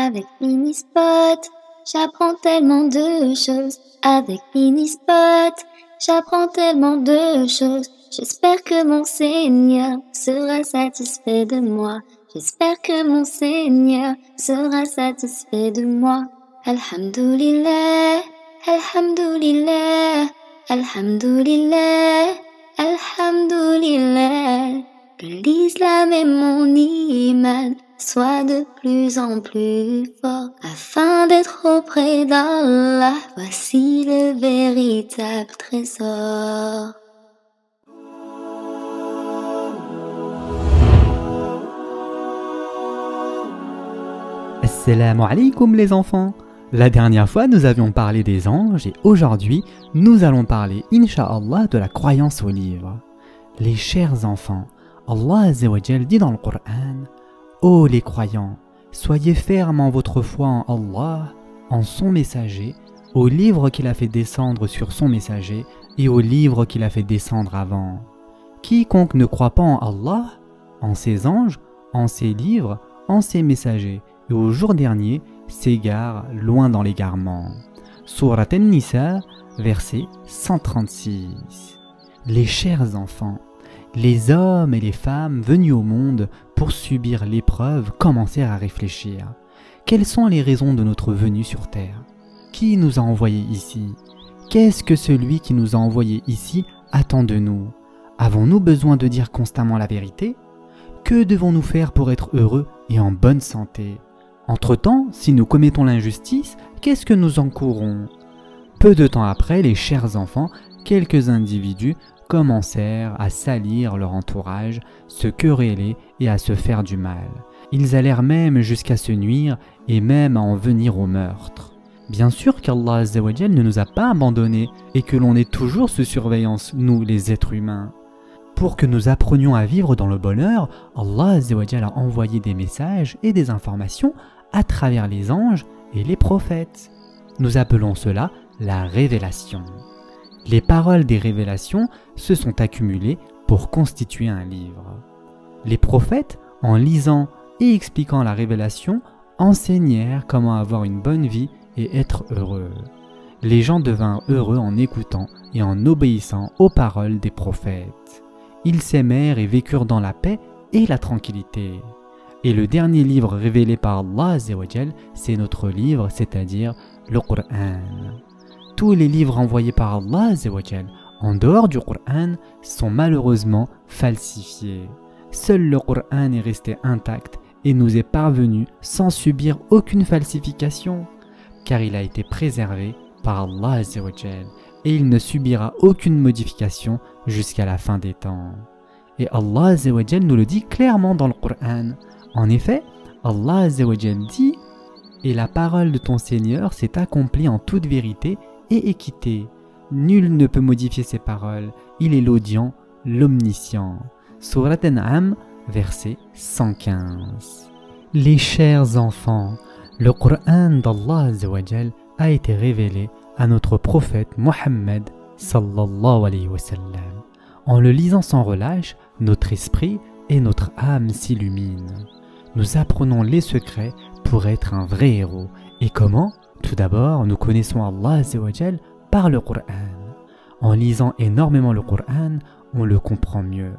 Avec Minispot, j'apprends tellement de choses. Avec Minispot, j'apprends tellement de choses. J'espère que mon Seigneur sera satisfait de moi. J'espère que mon Seigneur sera satisfait de moi. Alhamdulillah, Alhamdulillah, Alhamdulillah, Alhamdulillah. Que l'islam et mon iman soient de plus en plus forts afin d'être auprès d'Allah. Voici le véritable trésor. Assalamu alaikum les enfants. La dernière fois nous avions parlé des anges et aujourd'hui nous allons parler incha'Allah de la croyance au livre. Les chers enfants, Allah Azza wa Jal dit dans le Coran: ô les croyants, soyez fermes en votre foi en Allah, en son messager, au livre qu'il a fait descendre sur son messager et au livre qu'il a fait descendre avant. Quiconque ne croit pas en Allah, en ses anges, en ses livres, en ses messagers et au jour dernier, s'égare loin dans l'égarement. Surat An-Nisa, verset 136. Les chers enfants, les hommes et les femmes venus au monde pour subir l'épreuve commencèrent à réfléchir. Quelles sont les raisons de notre venue sur terre? Qui nous a envoyés ici? Qu'est-ce que celui qui nous a envoyés ici attend de nous? Avons-nous besoin de dire constamment la vérité? Que devons-nous faire pour être heureux et en bonne santé? Entre-temps, si nous commettons l'injustice, qu'est-ce que nous encourons? Peu de temps après, les chers enfants, quelques individus commencèrent à salir leur entourage, se quereller et à se faire du mal. Ils allèrent même jusqu'à se nuire et même à en venir au meurtre. Bien sûr qu'Allah Azza wa Jal ne nous a pas abandonnés et que l'on est toujours sous surveillance, nous les êtres humains. Pour que nous apprenions à vivre dans le bonheur, Allah Azza wa Jal a envoyé des messages et des informations à travers les anges et les prophètes. Nous appelons cela la révélation. Les paroles des révélations se sont accumulées pour constituer un livre. Les prophètes, en lisant et expliquant la révélation, enseignèrent comment avoir une bonne vie et être heureux. Les gens devinrent heureux en écoutant et en obéissant aux paroles des prophètes. Ils s'aimèrent et vécurent dans la paix et la tranquillité. Et le dernier livre révélé par Allah Azza wa Jal, c'est notre livre, c'est-à-dire le Coran. Tous les livres envoyés par Allah Azza wa Jal, en dehors du Coran, sont malheureusement falsifiés. Seul le Coran est resté intact et nous est parvenu sans subir aucune falsification, car il a été préservé par Allah Azza wa Jal et il ne subira aucune modification jusqu'à la fin des temps. Et Allah Azza wa Jal nous le dit clairement dans le Coran. En effet, Allah Azza wa Jal dit: et la parole de ton Seigneur s'est accomplie en toute vérité et équité. Nul ne peut modifier ses paroles. Il est l'audient, l'omniscient. Surat An'am, verset 115. Les chers enfants, le Coran d'Allah Azza wa Jal a été révélé à notre prophète Mohammed sallallahu alayhi wa sallam. En le lisant sans relâche, notre esprit et notre âme s'illuminent. Nous apprenons les secrets pour être un vrai héros. Et comment? Tout d'abord, nous connaissons Allah Azza wa Jal par le Coran. En lisant énormément le Coran, on le comprend mieux.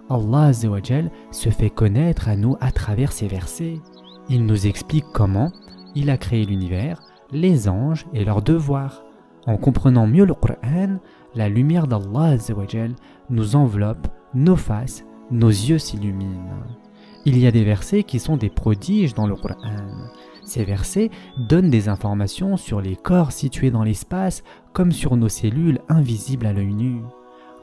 Allah Azza wa Jal se fait connaître à nous à travers ces versets. Il nous explique comment il a créé l'univers, les anges et leurs devoirs. En comprenant mieux le Coran, la lumière d'Allah Azza wa Jal nous enveloppe, nos faces, nos yeux s'illuminent. Il y a des versets qui sont des prodiges dans le Coran. Ces versets donnent des informations sur les corps situés dans l'espace comme sur nos cellules invisibles à l'œil nu.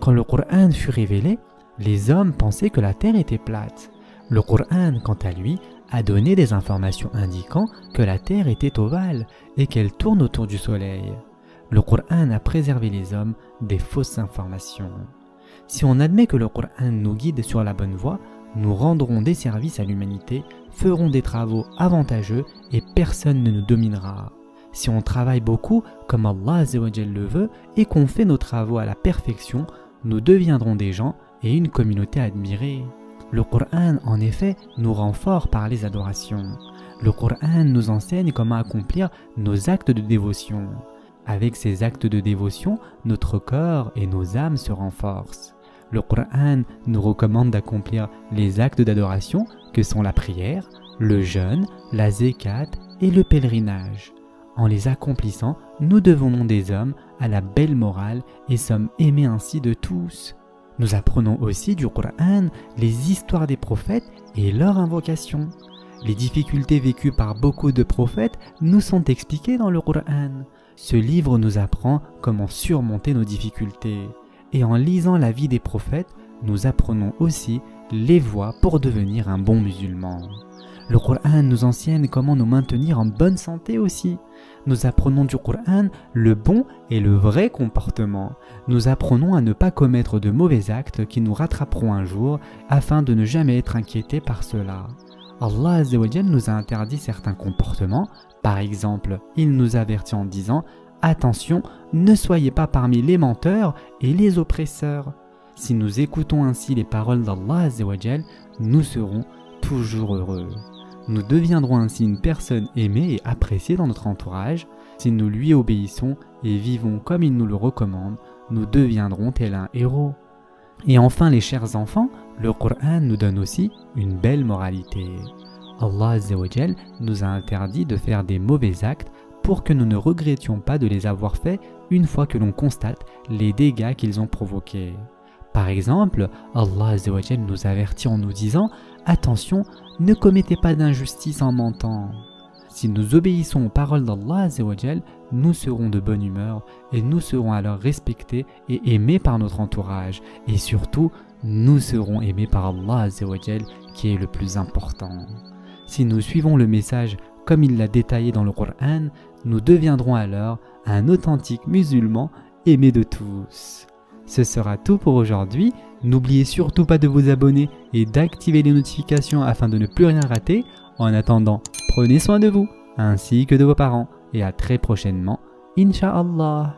Quand le Coran fut révélé, les hommes pensaient que la terre était plate. Le Coran, quant à lui, a donné des informations indiquant que la terre était ovale et qu'elle tourne autour du soleil. Le Coran a préservé les hommes des fausses informations. Si on admet que le Coran nous guide sur la bonne voie, nous rendrons des services à l'humanité, ferons des travaux avantageux et personne ne nous dominera. Si on travaille beaucoup, comme Allah Azza wa Jal le veut, et qu'on fait nos travaux à la perfection, nous deviendrons des gens et une communauté admirée. Le Coran, en effet, nous rend forts par les adorations. Le Coran nous enseigne comment accomplir nos actes de dévotion. Avec ces actes de dévotion, notre corps et nos âmes se renforcent. Le Coran nous recommande d'accomplir les actes d'adoration que sont la prière, le jeûne, la zakat et le pèlerinage. En les accomplissant, nous devenons des hommes à la belle morale et sommes aimés ainsi de tous. Nous apprenons aussi du Coran les histoires des prophètes et leurs invocations. Les difficultés vécues par beaucoup de prophètes nous sont expliquées dans le Coran. Ce livre nous apprend comment surmonter nos difficultés. Et en lisant la vie des prophètes, nous apprenons aussi les voies pour devenir un bon musulman. Le Coran nous enseigne comment nous maintenir en bonne santé aussi. Nous apprenons du Coran le bon et le vrai comportement. Nous apprenons à ne pas commettre de mauvais actes qui nous rattraperont un jour afin de ne jamais être inquiétés par cela. Allah Azza wa Jal nous a interdit certains comportements. Par exemple, il nous avertit en disant « Attention, ne soyez pas parmi les menteurs et les oppresseurs ». Si nous écoutons ainsi les paroles d'Allah Azza wa Jal, nous serons toujours heureux. Nous deviendrons ainsi une personne aimée et appréciée dans notre entourage. Si nous lui obéissons et vivons comme il nous le recommande, nous deviendrons tel un héros. Et enfin, les chers enfants, le Coran nous donne aussi une belle moralité. Allah Azza wa Jal nous a interdit de faire des mauvais actes pour que nous ne regrettions pas de les avoir faits une fois que l'on constate les dégâts qu'ils ont provoqués. Par exemple, Allah Azza wa Jal nous avertit en nous disant « Attention, ne commettez pas d'injustice en mentant ». Si nous obéissons aux paroles d'Allah Azza wa Jal, nous serons de bonne humeur et nous serons alors respectés et aimés par notre entourage. Et surtout, nous serons aimés par Allah Azza wa Jal qui est le plus important. Si nous suivons le message comme il l'a détaillé dans le Coran, nous deviendrons alors un authentique musulman aimé de tous. Ce sera tout pour aujourd'hui. N'oubliez surtout pas de vous abonner et d'activer les notifications afin de ne plus rien rater. En attendant, prenez soin de vous, ainsi que de vos parents, et à très prochainement, Inch'Allah.